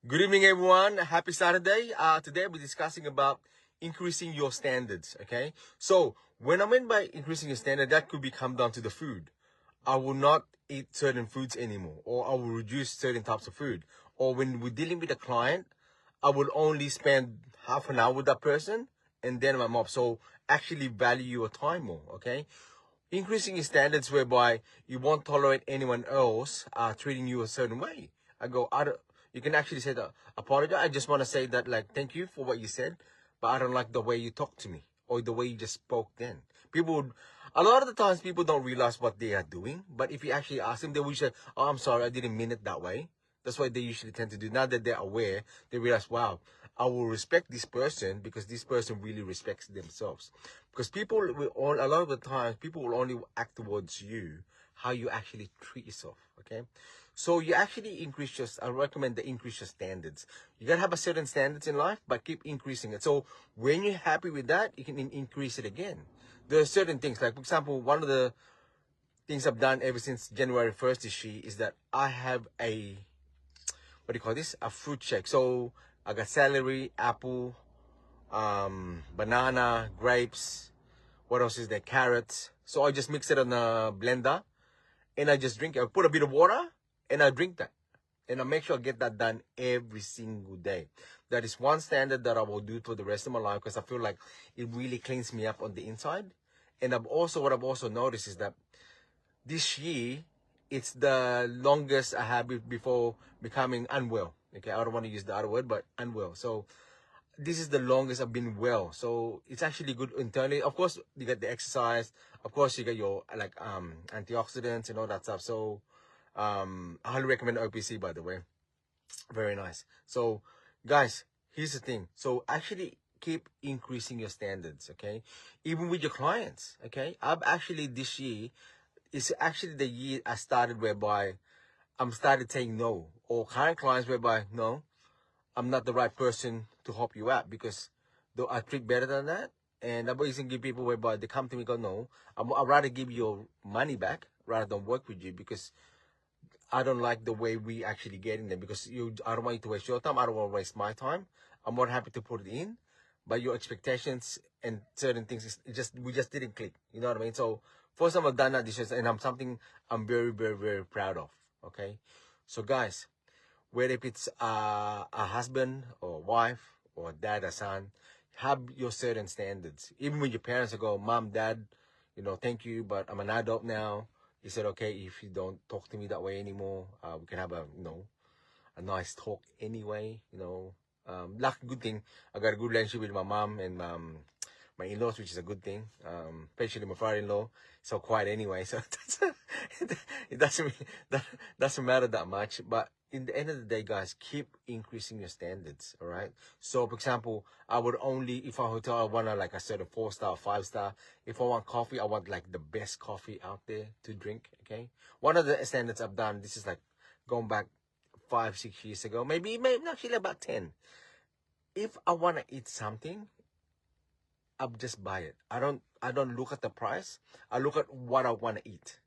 Good evening, everyone. Happy Saturday. Today we're discussing about increasing your standards. Okay. So when I mean by increasing your standard, that could be come down to the food. I will not eat certain foods anymore, or I will reduce certain types of food. Or when we're dealing with a client, I will only spend half an hour with that person, and then I'm off. So actually value your time more. Okay. Increasing your standards whereby you won't tolerate anyone else treating you a certain way. You can actually say that, apologize. I just want to say that, like, thank you for what you said, but I don't like the way you talked to me or the way you just spoke then. A lot of the times people don't realize what they are doing, but if you actually ask them, they will say, oh, I'm sorry, I didn't mean it that way. That's what they usually tend to do. Now that they're aware, they realize, wow, I will respect this person because this person really respects themselves. Because a lot of the times, people will only act towards you how you actually treat yourself, okay? So you actually I recommend to increase your standards. You gotta have a certain standards in life, but keep increasing it. So when you're happy with that, you can increase it again. There are certain things, like, for example, one of the things I've done ever since January 1st is that I have what do you call this? A fruit shake. So I got celery, apple, banana, grapes. What else is there? Carrots. So I just mix it on a blender and I just drink it. I put a bit of water and I drink that. And I make sure I get that done every single day. That is one standard that I will do for the rest of my life because I feel like it really cleans me up on the inside. And what I've also noticed is that this year, it's the longest I have before becoming unwell. Okay, I don't want to use the other word, but unwell. So this is the longest I've been well. So it's actually good internally. Of course, you get the exercise. Of course, you get your antioxidants and all that stuff. So I highly recommend OPC, by the way. Very nice. So guys, here's the thing. So actually keep increasing your standards, okay? Even with your clients, okay? I've actually this year is actually the year I started whereby I'm started saying no, or current clients whereby no, I'm not the right person to help you out because though I treat better than that. And I've always give people whereby they come to me and go, no, I'd rather give you your money back rather than work with you because I don't like the way we actually get in there because I don't want you to waste your time. I don't want to waste my time. I'm more happy to put it in, but your expectations and certain things we just didn't click. You know what I mean? So first time I've done that, and I'm something I'm very, very, very proud of. Okay, so guys, whether if it's a husband or wife or dad or son, have your certain standards. Even when your parents go, mom, dad, thank you, but I'm an adult now. You said, okay, if you don't talk to me that way anymore, we can have a nice talk anyway. Good thing I got a good relationship with my mom and my in-laws, which is a good thing. Especially my father-in-law, so quiet anyway, so it doesn't matter that much. But in the end of the day, guys, keep increasing your standards. All right. So, for example, I would only if a hotel I want like I said a 4-star, 5-star. If I want coffee, I want like the best coffee out there to drink. Okay. One of the standards I've done. This is like going back 5-6 years ago, maybe actually about 10. If I want to eat something, I'll just buy it. I don't look at the price. I look at what I want to eat.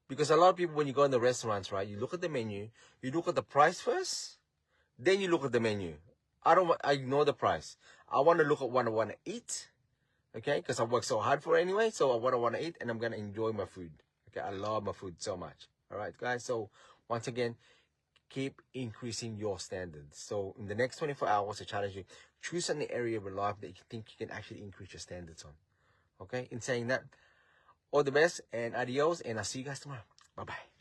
Because a lot of people, when you go in the restaurants, right, you look at the menu, you look at the price first, then you look at the menu. I ignore the price. I want to look at what I want to eat, okay? Because I work so hard for it anyway, so what I want to eat, and I'm going to enjoy my food. Okay, I love my food so much. All right, guys, so once again, keep increasing your standards. So in the next 24 hours, I challenge you, choose an area of your life that you think you can actually increase your standards on. Okay, in saying that, all the best and adios, and I'll see you guys tomorrow. Bye-bye.